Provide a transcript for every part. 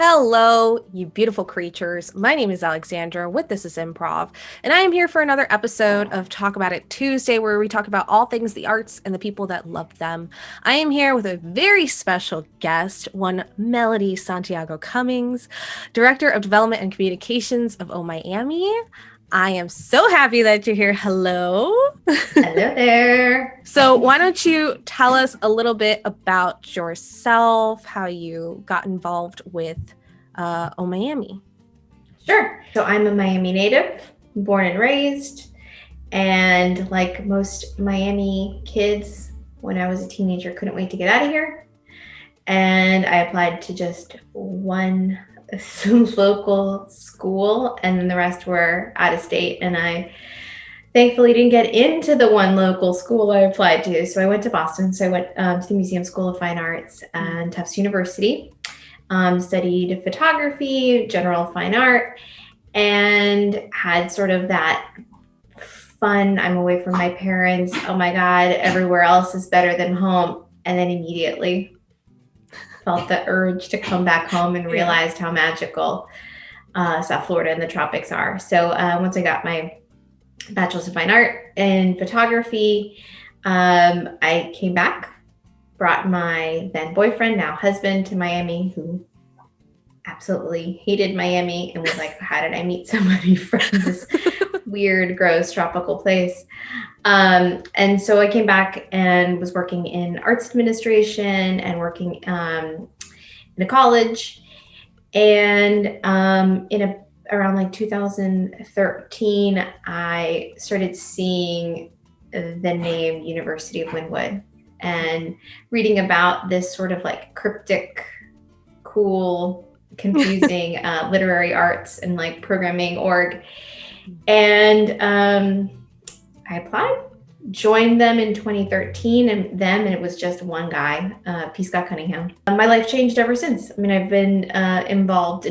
Hello, you beautiful creatures. My name is Alexandra with This is Improv, and I am here for another episode of Talk About It Tuesday, where we talk about all things the arts and the people that love them. I am here with a very special guest, one Melody Santiago Cummings, Director of Development and Communications of Oh Miami. I am so happy that you're here. Hello. Hello there. So, why don't you tell us a little bit about yourself, how you got involved with Oh Miami? Sure. So I'm a Miami native, born and raised. And like most Miami kids, when I was a teenager, couldn't wait to get out of here. And I applied to just one local school, and then the rest were out of state. And I thankfully didn't get into the one local school I applied to. So I went to Boston. So I went to the Museum School of Fine Arts and Tufts University. Studied photography, general fine art, and had sort of that fun, I'm away from my parents, oh my God, everywhere else is better than home. And then immediately felt the urge to come back home and realized how magical South Florida and the tropics are. So once I got my bachelor's of fine art in photography, I came back, brought my then boyfriend, now husband, to Miami, who absolutely hated Miami and was like, how did I meet somebody from this weird, gross, tropical place? And so I came back and was working in arts administration and working in a college. And around like 2013, I started seeing the name University of Wynwood and reading about this sort of like cryptic, cool, confusing literary arts and like programming org. And I applied, joined them in 2013, and it was just one guy, P. Scott Cunningham. My life changed ever since. I mean, I've been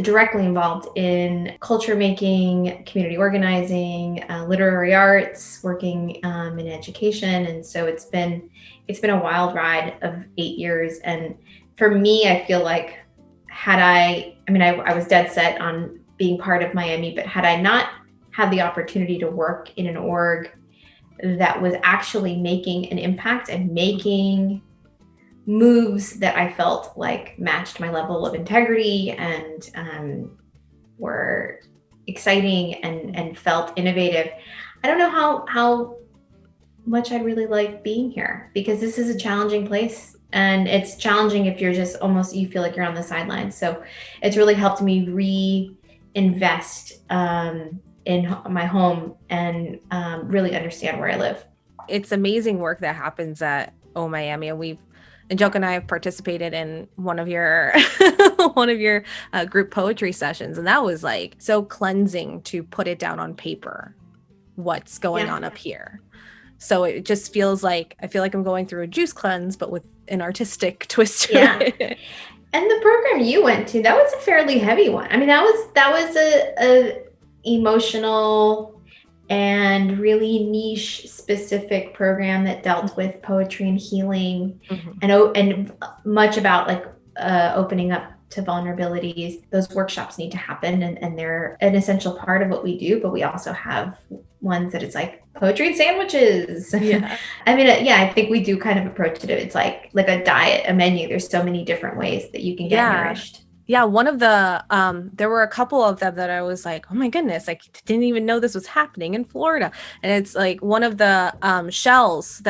directly involved in culture making, community organizing, literary arts, working in education. And so it's been a wild ride of 8 years. And for me, I feel like I was dead set on being part of Miami, but had I not had the opportunity to work in an org that was actually making an impact and making moves that I felt like matched my level of integrity and were exciting and felt innovative, I don't know how much I'd really like being here, because this is a challenging place. And it's challenging if you're just you feel like you're on the sidelines. So it's really helped me reinvest in my home and really understand where I live. It's amazing work that happens at Oh Miami. And Angelica and I have participated in one of your group poetry sessions. And that was like so cleansing to put it down on paper, what's going on up here. So it just feels like, I feel like I'm going through a juice cleanse, but with an artistic twist to it. And the program you went to, that was a fairly heavy one. I mean, that was a emotional and really niche specific program that dealt with poetry and healing, and much about like opening up to vulnerabilities. Those workshops need to happen, and they're an essential part of what we do, but we also have ones that it's like poetry and sandwiches. Yeah. I mean, I think we do kind of approach it. It's like a diet, a menu. There's so many different ways that you can get nourished. Yeah, one of the, there were a couple of them that I was like, oh my goodness, I didn't even know this was happening in Florida. And it's like one of the shells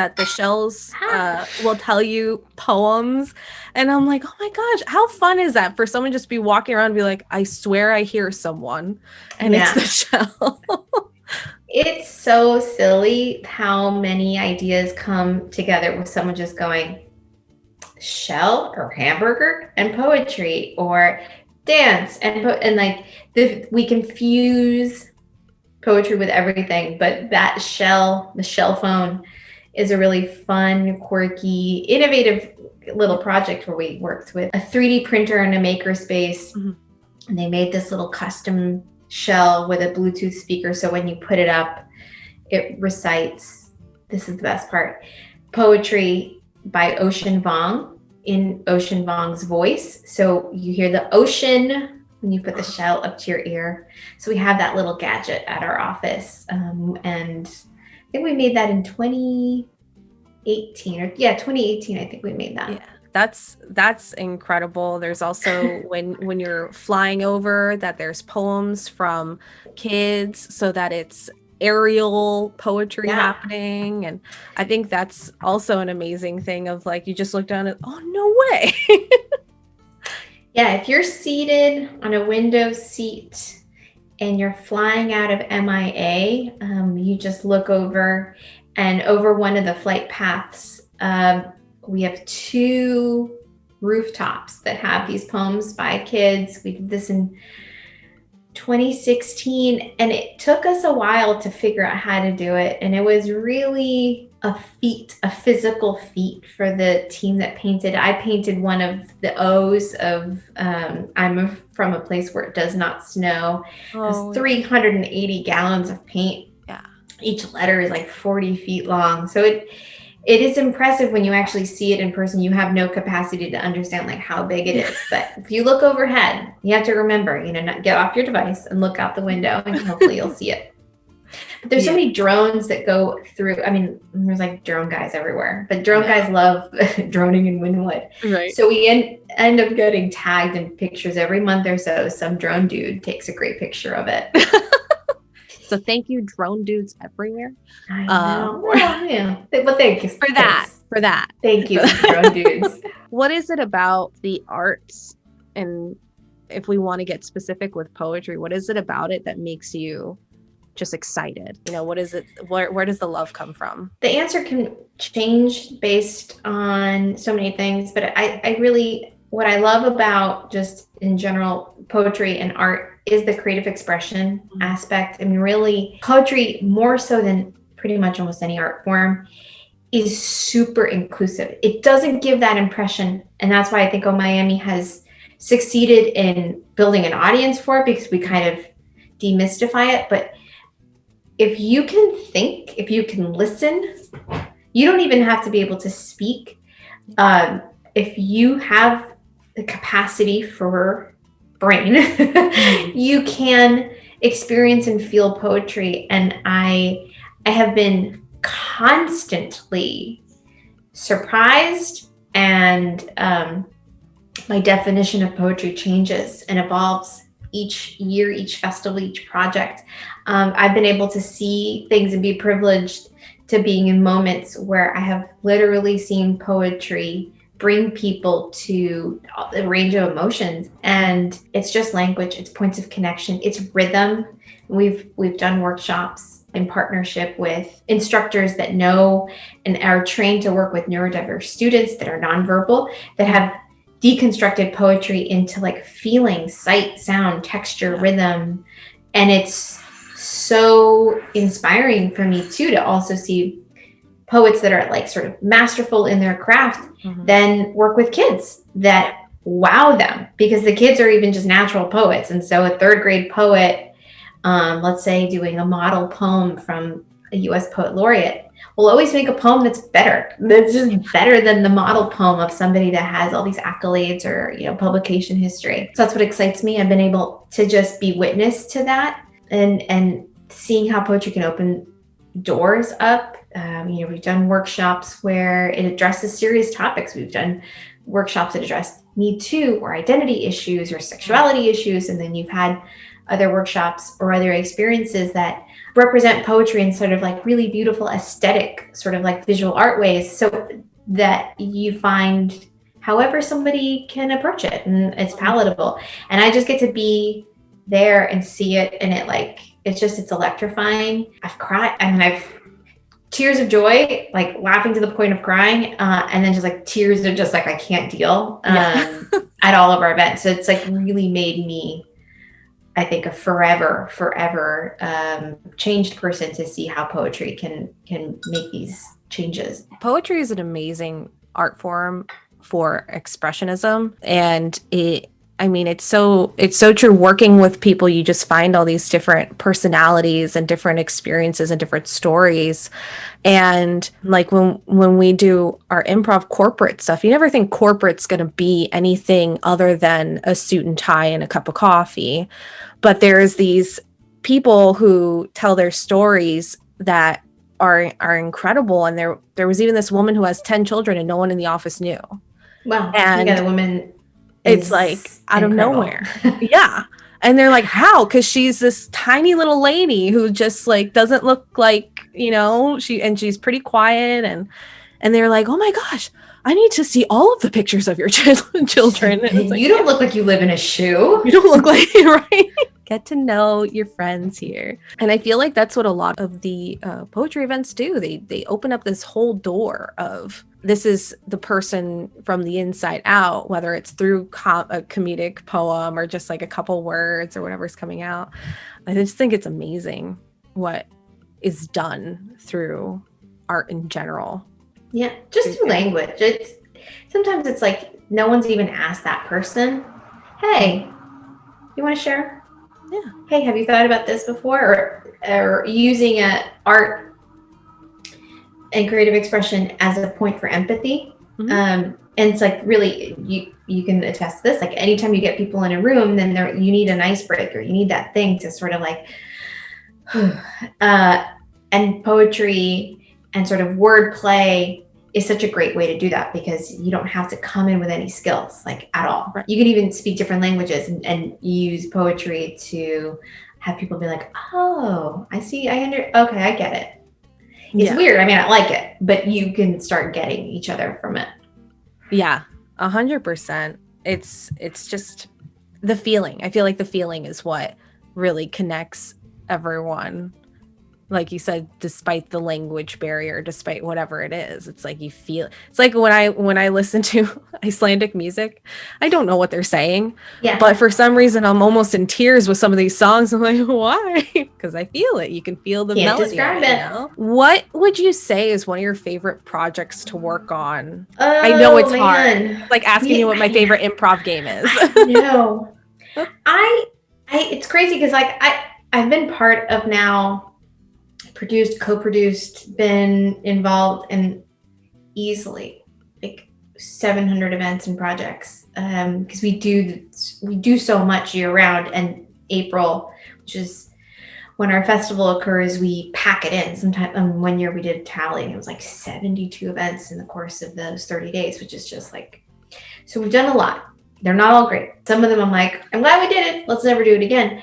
will tell you poems. And I'm like, oh my gosh, how fun is that for someone just be walking around and be like, I swear I hear someone. And it's the shell. It's so silly how many ideas come together with someone just going, shell or hamburger and poetry or dance and like we confuse poetry with everything, but the shell phone is a really fun, quirky, innovative little project where we worked with a 3D printer and a maker space, and they made this little custom shell with a Bluetooth speaker, so when you put it up, it recites, this is the best part, poetry by Ocean Vuong, in Ocean Vuong's voice. So you hear the ocean when you put the shell up to your ear. So we have that little gadget at our office. And I think we made that in 2018 2018. I think we made that. Yeah. That's incredible. There's also when you're flying over that there's poems from kids so that it's aerial poetry happening. And I think that's also an amazing thing of like, you just look down and, oh, no way. Yeah, if you're seated on a window seat and you're flying out of MIA, you just look over, and over one of the flight paths, we have 2 rooftops that have these poems by kids. We did this in 2016, and it took us a while to figure out how to do it. And it was really a feat, a physical feat for the team that painted. I painted one of the O's of, I'm from a place where it does not snow. It was 380 gallons of paint. Yeah. Each letter is like 40 feet long. So it is impressive when you actually see it in person. You have no capacity to understand like how big it is. But if you look overhead, you have to remember, not get off your device and look out the window, and hopefully you'll see it. But there's so many drones that go through. I mean, there's like drone guys everywhere, but drone guys love droning in Wynwood. Right. So we end up getting tagged in pictures every month or so. Some drone dude takes a great picture of it. So thank you, drone dudes everywhere. I know. Well, yeah. Well, thank you for that. For that. Thank you, drone dudes. What is it about the arts, and if we want to get specific with poetry, what is it about it that makes you just excited? What is it? Where does the love come from? The answer can change based on so many things, but I really, what I love about just in general poetry and art is the creative expression aspect. I mean, really, poetry, more so than pretty much almost any art form, is super inclusive. It doesn't give that impression. And that's why I think Miami has succeeded in building an audience for it, because we kind of demystify it. But if you can think, if you can listen, you don't even have to be able to speak. If you have the capacity for brain, you can experience and feel poetry. And I have been constantly surprised, and my definition of poetry changes and evolves each year, each festival, each project. I've been able to see things and be privileged to being in moments where I have literally seen poetry bring people to a range of emotions. And it's just language, it's points of connection, it's rhythm. We've done workshops in partnership with instructors that know and are trained to work with neurodiverse students that are nonverbal, that have deconstructed poetry into like feeling, sight, sound, texture, rhythm. And it's so inspiring for me too, to also see poets that are like sort of masterful in their craft, then work with kids that wow them, because the kids are even just natural poets. And so a 3rd grade poet, let's say doing a model poem from a US poet laureate, will always make a poem that's just better than the model poem of somebody that has all these accolades or, publication history. So that's what excites me. I've been able to just be witness to that, and seeing how poetry can open doors up. We've done workshops where it addresses serious topics. We've done workshops that address Me Too or identity issues or sexuality issues. And then you've had other workshops or other experiences that represent poetry in sort of like really beautiful aesthetic, sort of like visual art ways, so that you find however somebody can approach it and it's palatable. And I just get to be there and see it, and it's electrifying. I've cried, I've tears of joy, like laughing to the point of crying, and then just like tears of just like I can't deal at all of our events. So it's like really made me, I think, a forever changed person to see how poetry can make these changes. Poetry is an amazing art form for expressionism, and it I mean, it's so true. Working with people, you just find all these different personalities and different experiences and different stories. And like when we do our improv corporate stuff, you never think corporate's going to be anything other than a suit and tie and a cup of coffee. But there's these people who tell their stories that are incredible. And there was even this woman who has 10 children and no one in the office knew. Wow. And yeah, the woman it's like out of incredible. nowhere. Yeah. And they're like, how? Because she's this tiny little lady who just like doesn't look like, she's pretty quiet. And they're like, oh my gosh, I need to see all of the pictures of your children. And it's like, you don't look like you live in a shoe. You don't look like it, right? Get to know your friends here. And I feel like that's what a lot of the poetry events do. They open up this whole door of, this is the person from the inside out, whether it's through a comedic poem or just like a couple words or whatever's coming out. I just think it's amazing what is done through art in general. Yeah, just through language. Sometimes it's like no one's even asked that person, hey, you want to share? Yeah. Hey, have you thought about this before? Or using art and creative expression as a point for empathy. Mm-hmm. And it's like, really, you can attest to this. Like anytime you get people in a room, then you need an icebreaker. You need that thing to sort of like, and poetry and sort of wordplay is such a great way to do that, because you don't have to come in with any skills, like at all. Right. You can even speak different languages and use poetry to have people be like, oh, I see. Okay, I get it. It's weird. I mean, I like it, but you can start getting each other from it. Yeah, 100%. It's just the feeling. I feel like the feeling is what really connects everyone. Like you said, despite the language barrier, despite whatever it is, it's like you feel. It's like when I listen to Icelandic music, I don't know what they're saying, but for some reason I'm almost in tears with some of these songs. I'm like, why? Because I feel it. You can feel the melody. Describe it. What would you say is one of your favorite projects to work on? I know it's hard. It's like asking you what my favorite improv game is. No, it's crazy because like I've been part of now. Produced, co-produced, been involved in easily like 700 events and projects, because we do so much year round. And April, which is when our festival occurs, we pack it in. Sometime one year we did a tally, and it was like 72 events in the course of those 30 days, which is just like, so we've done a lot. They're not all great. Some of them I'm like, I'm glad we did it. Let's never do it again.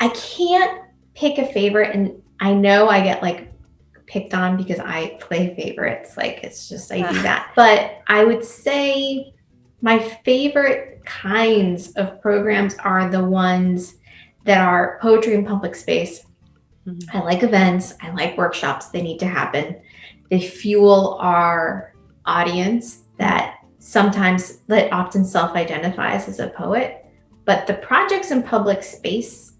I can't pick a favorite, and I know I get like picked on because I play favorites. Like it's just, I do that. But I would say my favorite kinds of programs are the ones that are poetry in public space. Mm-hmm. I like events. I like workshops. They need to happen. They fuel our audience that often self-identifies as a poet. But the projects in public space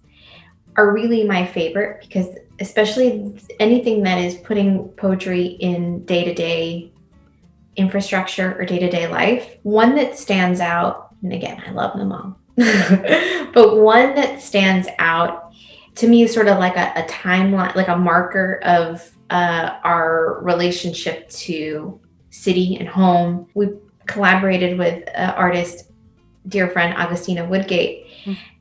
are really my favorite, because especially anything that is putting poetry in day-to-day infrastructure or day-to-day life. One that stands out, and again, I love them all, but one that stands out to me is sort of like a timeline, like a marker of our relationship to city and home. We collaborated with artist, dear friend, Agustina Woodgate,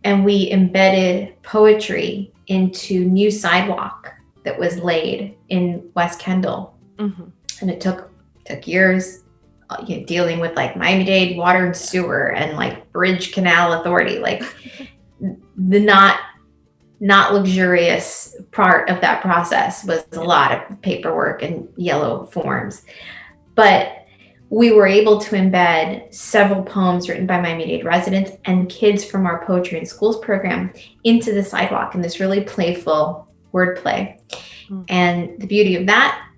and we embedded poetry into new sidewalk that was laid in West Kendall. Mm-hmm. And it took years dealing with like Miami-Dade Water and Sewer and like Bridge Canal Authority, like the not luxurious part of that process was a lot of paperwork and yellow forms. But we were able to embed several poems written by Miami-Dade residents and kids from our Poetry in Schools program into the sidewalk in this really playful wordplay. Mm. And the beauty of that,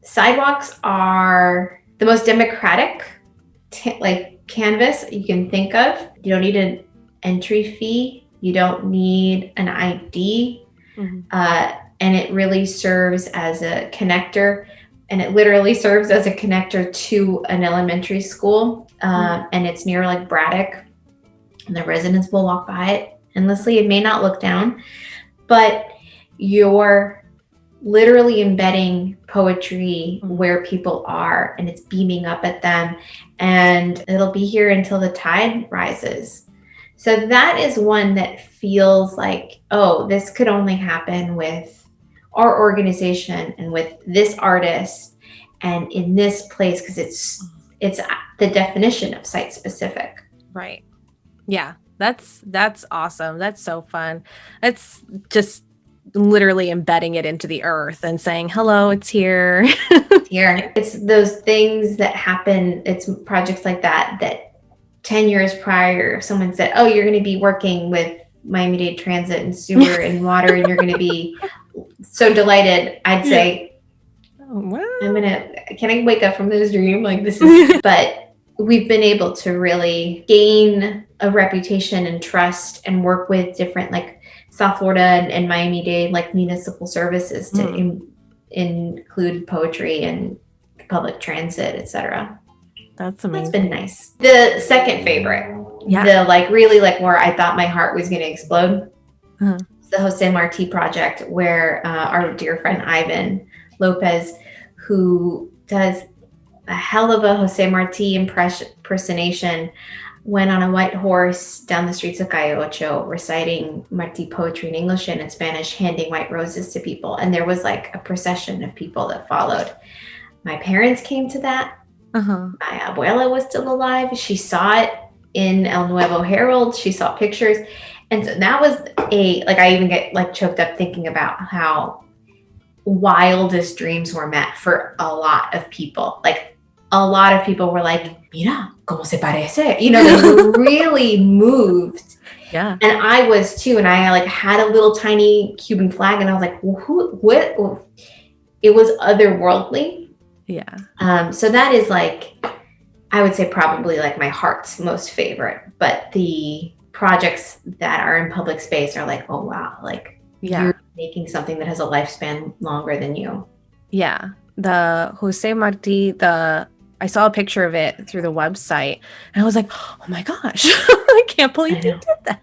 sidewalks are the most democratic canvas you can think of. You don't need an entry fee. You don't need an ID. Mm-hmm. And it really serves as a connector. And it literally serves as a connector to an elementary school. And it's near like Braddock. and the residents will walk by it endlessly. It may not look down, but you're literally embedding poetry where people are, and it's beaming up at them, and it'll be here until the tide rises. So that is one that feels like, oh, this could only happen with our organization and with this artist and in this place, because it's the definition of site specific. Right. Yeah. That's awesome. That's so fun. It's just literally embedding it into the earth and saying, hello, it's here. Here. It's those things that happen. It's projects like that 10 years prior, someone said, oh, you're going to be working with Miami-Dade Transit and sewer and water, and you're going to be so delighted. I'd say, Wow. can I wake up from this dream? Like, this is, but we've been able to really gain a reputation and trust and work with different, like South Florida and Miami-Dade, like municipal services to include poetry and public transit, etc. That's amazing. That's been nice. The second favorite, the like really like where I thought my heart was going to explode, the Jose Marti project, where our dear friend Ivan Lopez, who does a hell of a Jose Marti impersonation, went on a white horse down the streets of Calle Ocho reciting Marti poetry in English and in Spanish, handing white roses to people. And there was like a procession of people that followed. My parents came to that. My abuela was still alive. She saw it in El Nuevo Herald. She saw pictures. And so that was I even get like choked up thinking about how wildest dreams were met for a lot of people. Like a lot of people were like, mira, como se parece? You know, they were really moved. Yeah. And I was too. And I like had a little tiny Cuban flag and I was like, what? It was otherworldly. Yeah. So that is like, I would say probably like my heart's most favorite, but the projects that are in public space are like, oh wow, like you're making something that has a lifespan longer than you. Yeah. The Jose Marti, I saw a picture of it through the website and I was like, oh my gosh, I can't believe you did that.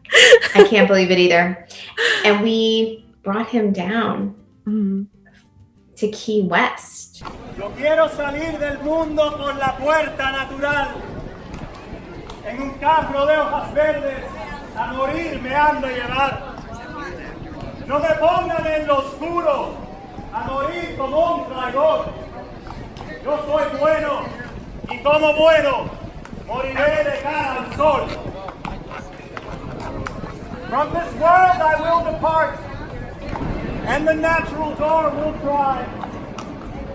I can't believe it either. And we brought him down to Key West. Yo quiero salir del mundo por la puerta natural. En un carro de hojas verdes, a morir me han de llevar. No me pongan en lo oscuro, a morir como un traidor. Yo soy bueno, y como bueno, moriré de cara al sol. From this world I will depart, and the natural door will cry.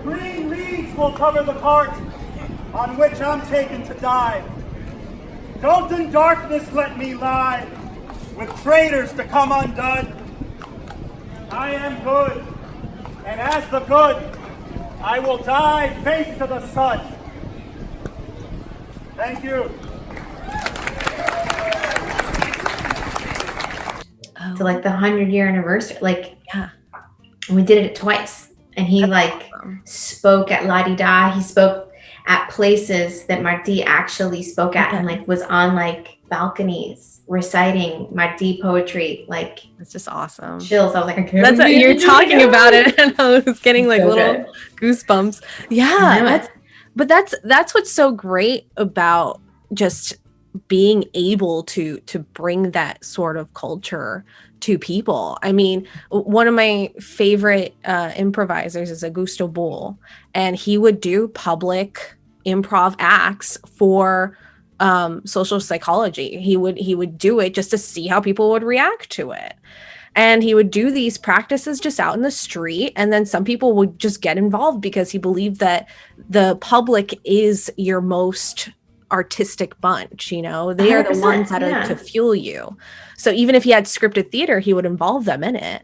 Green leaves will cover the cart on which I'm taken to die. Don't in darkness let me lie, with traitors to come undone. I am good, and as the good, I will die face to the sun. Thank you. To like the 100-year anniversary, like we did it twice. And he spoke at La Di Da. He spoke at places that Marti actually spoke at, and like was on like balconies reciting Marti poetry. Like, it's just awesome. Chills. I was like, I can't. That's what you're talking about it, and I was getting like little goosebumps. Yeah, that's what's so great about just being able to bring that sort of culture to people. I mean, one of my favorite improvisers is Augusto Boal, and he would do public improv acts for social psychology. He would do it just to see how people would react to it. And he would do these practices just out in the street. And then some people would just get involved because he believed that the public is your most artistic bunch, you know, they are the ones that are to fuel you. So even if he had scripted theater, he would involve them in it.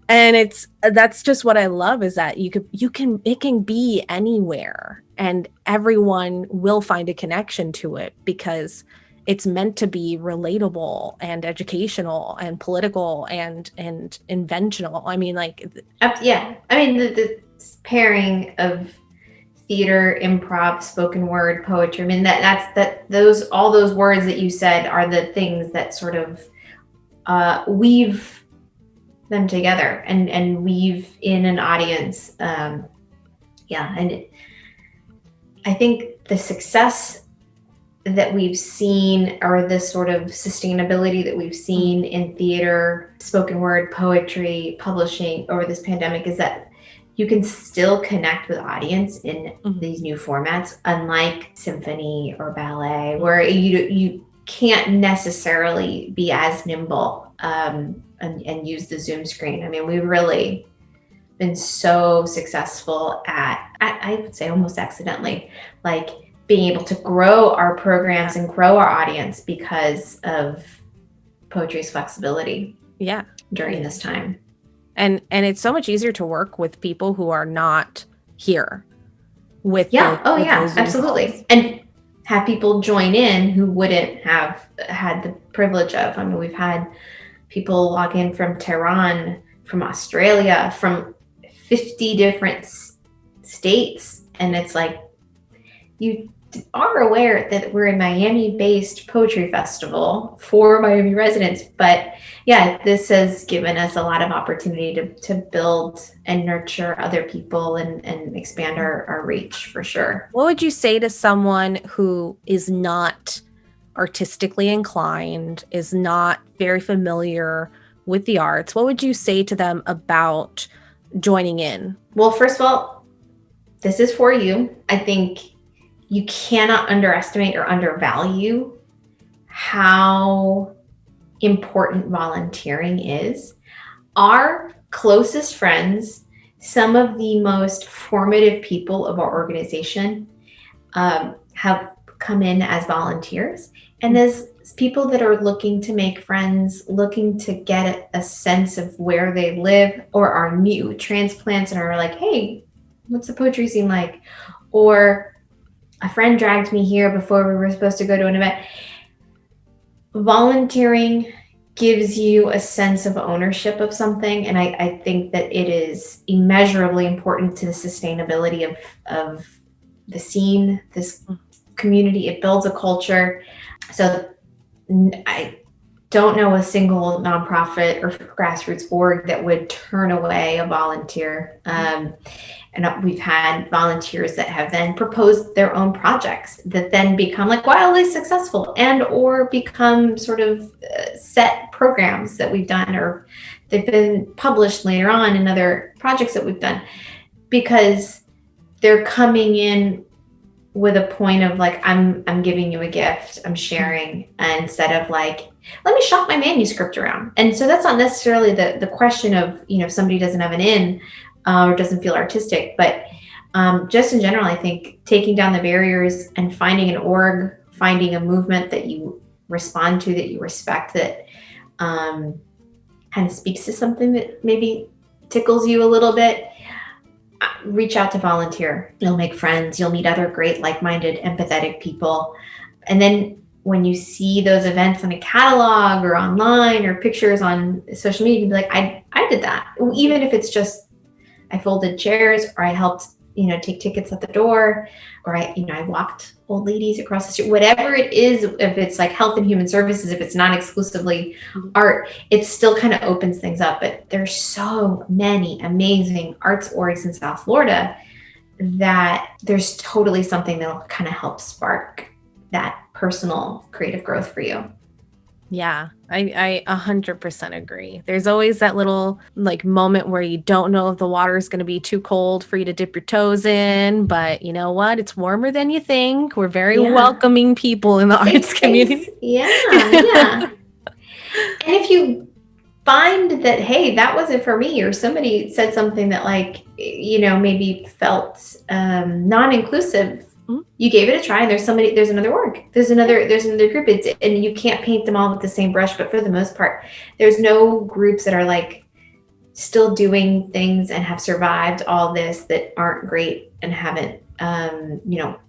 And that's just what I love, is that it can be anywhere and everyone will find a connection to it because it's meant to be relatable and educational and political and inventional. I mean, like, I mean, the pairing of theater, improv, spoken word, poetry. I mean, all those words that you said are the things that sort of weave them together and weave in an audience. And I think the success that we've seen, or this sort of sustainability that we've seen in theater, spoken word, poetry, publishing over this pandemic, is that you can still connect with audience in these new formats, unlike symphony or ballet, where you can't necessarily be as nimble and use the Zoom screen. I mean, we've really been so successful at, I would say almost accidentally, like being able to grow our programs and grow our audience because of poetry's flexibility during this time. And it's so much easier to work with people who are not here with absolutely calls. And have people join in who wouldn't have had the privilege of. I mean, we've had people log in from Tehran, from Australia, from 50 different states, and it's like, you are aware that we're a Miami-based poetry festival for Miami residents, but yeah, this has given us a lot of opportunity to build and nurture other people and expand our reach, for sure. What would you say to someone who is not artistically inclined, is not very familiar with the arts? What would you say to them about joining in? Well, first of all, this is for you. I think you cannot underestimate or undervalue how important volunteering is. Our closest friends, some of the most formative people of our organization, have come in as volunteers. And as people that are looking to make friends, looking to get a sense of where they live, or are new transplants and are like, hey, what's the poetry scene like? Or a friend dragged me here before we were supposed to go to an event. Volunteering gives you a sense of ownership of something. And I think that it is immeasurably important to the sustainability of the scene, this community. It builds a culture. So I don't know a single nonprofit or grassroots org that would turn away a volunteer. And we've had volunteers that have then proposed their own projects that then become like wildly successful and or become sort of set programs that we've done, or they've been published later on in other projects that we've done, because they're coming in with a point of like, I'm giving you a gift, I'm sharing, instead of like, let me shop my manuscript around. And so that's not necessarily the question of, if somebody doesn't have an in, or doesn't feel artistic, but just in general, I think taking down the barriers and finding an org, finding a movement that you respond to, that you respect, that kind of speaks to something that maybe tickles you a little bit, reach out to volunteer. You'll make friends, you'll meet other great, like-minded, empathetic people. And then when you see those events in a catalog or online or pictures on social media, you can be like, I did that. Even if it's just, I folded chairs, or I helped, take tickets at the door, or I walked old ladies across the street, whatever it is. If it's like health and human services, if it's not exclusively art, it still kind of opens things up. But there's so many amazing arts orgs in South Florida that there's totally something that'll kind of help spark that personal creative growth for you. Yeah, I 100% agree. There's always that little like moment where you don't know if the water is going to be too cold for you to dip your toes in, but you know what? It's warmer than you think. We're very welcoming people in the arts community. Yeah. And if you find that, hey, that wasn't for me, or somebody said something that like, maybe felt non-inclusive, you gave it a try, and there's another org, there's another group, and you can't paint them all with the same brush, but for the most part, there's no groups that are like still doing things and have survived all this that aren't great and haven't,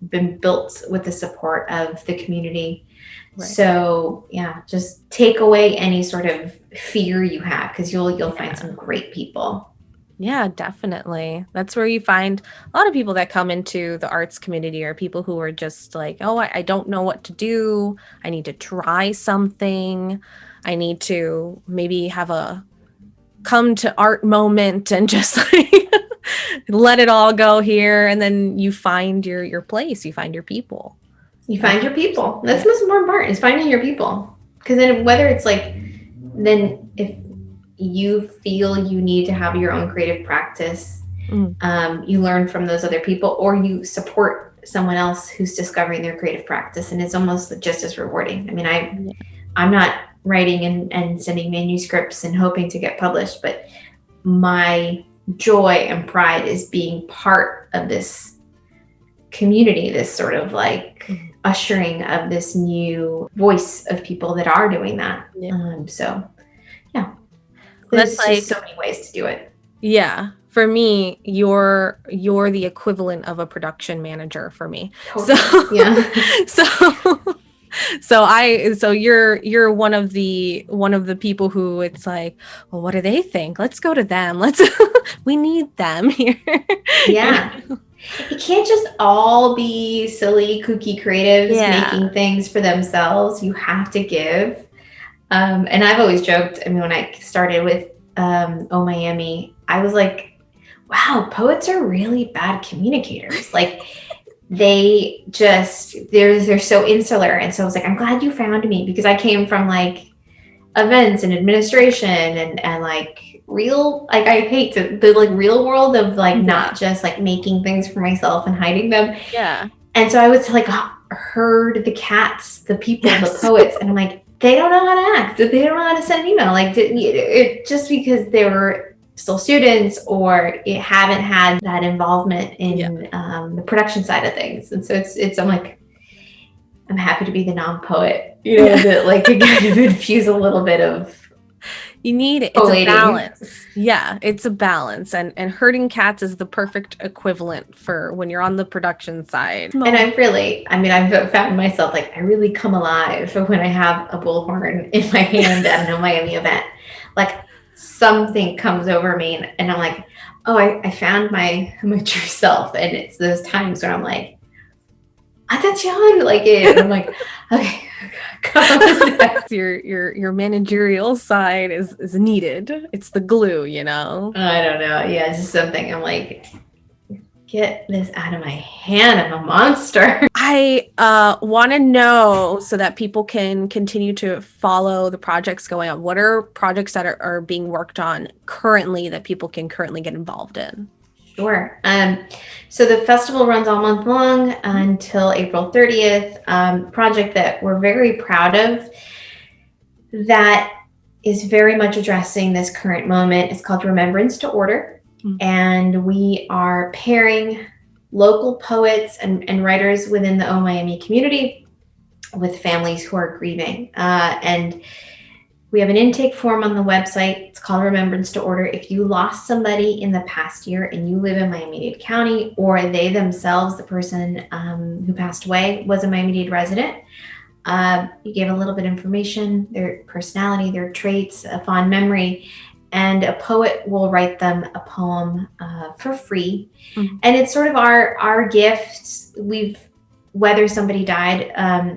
been built with the support of the community. Right. So yeah, just take away any sort of fear you have, because you'll find some great people. Yeah, definitely. That's where you find a lot of people that come into the arts community are people who are just like, oh, I don't know what to do. I need to try something. I need to maybe have a come to art moment and just like let it all go here. And then you find your place, you find your people. You find your people. That's the most important part, is finding your people. Because then whether it's like, then if you feel you need to have your own creative practice, you learn from those other people, or you support someone else who's discovering their creative practice, and it's almost just as rewarding. I mean, I'm not writing and sending manuscripts and hoping to get published, but my joy and pride is being part of this community, this sort of like ushering of this new voice of people that are doing that. So yeah, there's that's like so many ways to do it. Yeah. For me, you're the equivalent of a production manager for me. Totally. So Yeah. so you're one of the people who it's like, well, what do they think? Let's go to them. We need them here. Yeah. It can't just all be silly, kooky creatives making things for themselves. You have to give. And I've always joked, I mean, when I started with Oh Miami, I was like, wow, poets are really bad communicators. Like they're so insular. And so I was like, I'm glad you found me, because I came from like events and administration and like real, like I hate the like real world of like not just like making things for myself and hiding them. Yeah. And so I was like, herd the cats, the people, the poets, and I'm like, they don't know how to act. They don't know how to send an email. Like just because they were still students or it haven't had that involvement in the production side of things. And so it's I'm like, I'm happy to be the non-poet, that like to kind of infuse a little bit of. You need it. It's a balance. Yeah, it's a balance. And herding cats is the perfect equivalent for when you're on the production side. And I've found myself like, I really come alive when I have a bullhorn in my hand at an Miami event. Like something comes over me and I'm like, oh, I found my true self. And it's those times where I'm like, attention, like it. And I'm like, okay. Your managerial side is needed. It's the glue, I don't know. Yeah, it's just something I'm like, get this out of my hand. I'm a monster. I want to know, so that people can continue to follow the projects going on. What are projects that are being worked on currently that people can currently get involved in? Sure. So the festival runs all month long until April 30th. Project that we're very proud of that is very much addressing this current moment. It's called Remembrance to Order. And we are pairing local poets and writers within the Oh Miami community with families who are grieving. And we have an intake form on the website. It's called Remembrance to Order. If you lost somebody in the past year and you live in Miami-Dade County, or they themselves, the person who passed away, was a Miami-Dade resident, you gave a little bit of information, their personality, their traits, a fond memory, and a poet will write them a poem for free. And it's sort of our gift. Whether somebody died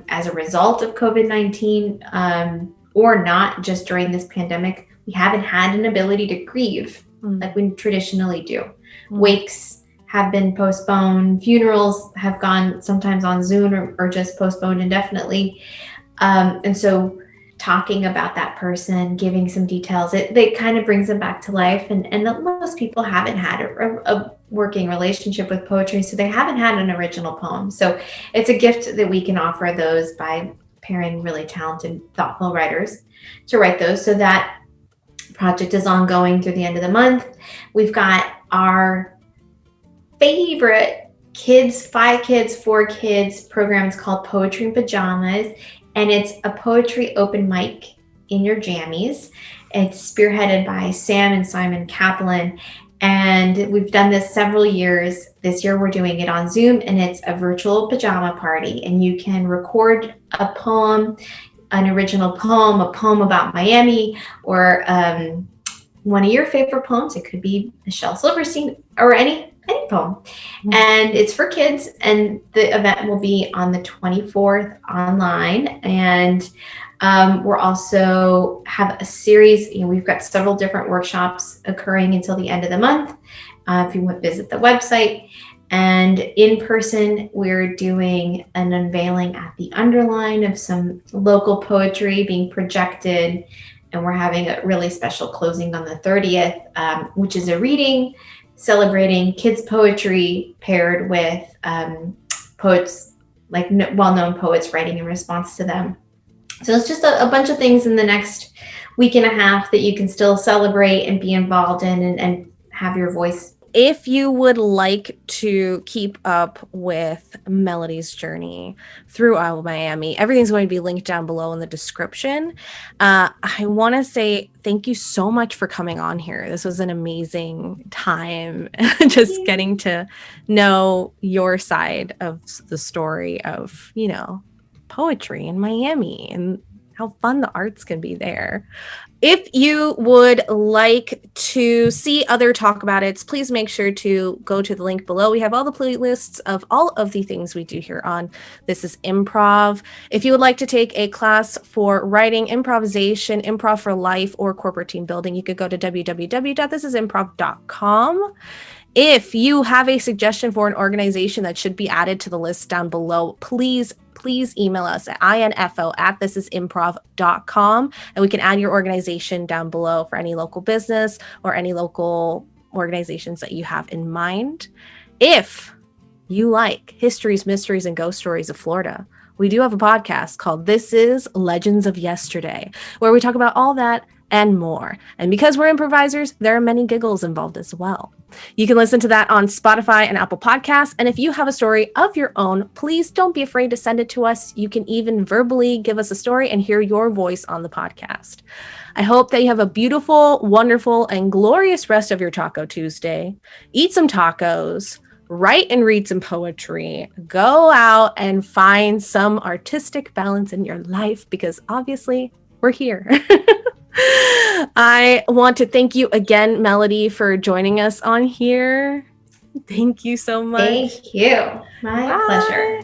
as a result of COVID-19, or not, just during this pandemic, we haven't had an ability to grieve like we traditionally do. Wakes have been postponed. Funerals have gone sometimes on Zoom or just postponed indefinitely. And so talking about that person, giving some details, it kind of brings them back to life. And most people haven't had a working relationship with poetry, so they haven't had an original poem. So it's a gift that we can offer those by pairing really talented, thoughtful writers to write those. So that project is ongoing through the end of the month. We've got our favorite kids, 5 kids, 4 kids program. It's called Poetry in Pajamas, and it's a poetry open mic in your jammies. It's spearheaded by Sam and Simon Kaplan. And we've done this several years. This year we're doing it on Zoom, and it's a virtual pajama party. And you can record a poem, an original poem, a poem about Miami, or one of your favorite poems. It could be Michelle Silverstein or any poem. And it's for kids. And the event will be on the 24th online. And we're also have a series. We've got several different workshops occurring until the end of the month. If you would visit the website. And in person, we're doing an unveiling at the Underline of some local poetry being projected. And we're having a really special closing on the 30th, which is a reading celebrating kids' poetry paired with poets, like well-known poets writing in response to them. So it's just a bunch of things in the next week and a half that you can still celebrate and be involved in and have your voice. If you would like to keep up with Melody's journey throughout Miami, everything's going to be linked down below in the description. I want to say thank you so much for coming on here. This was an amazing time, just getting to know your side of the story of, poetry in Miami and how fun the arts can be there. If you would like to see other Talk About It's, please make sure to go to the link below. We have all the playlists of all of the things we do here on This is Improv. If you would like to take a class for writing, improvisation, improv for life, or corporate team building, you could go to www.thisisimprov.com. If you have a suggestion for an organization that should be added to the list down below, please email us at info@thisisimprov.com, and we can add your organization down below for any local business or any local organizations that you have in mind. If you like histories, mysteries, and ghost stories of Florida, we do have a podcast called This is Legends of Yesterday, where we talk about all that and more. And because we're improvisers, there are many giggles involved as well. You can listen to that on Spotify and Apple Podcasts. And if you have a story of your own, please don't be afraid to send it to us. You can even verbally give us a story and hear your voice on the podcast. I hope that you have a beautiful, wonderful, and glorious rest of your Taco Tuesday. Eat some tacos, write and read some poetry, go out and find some artistic balance in your life, because obviously we're here. I want to thank you again, Melody, for joining us on here. Thank you so much. Thank you. My pleasure.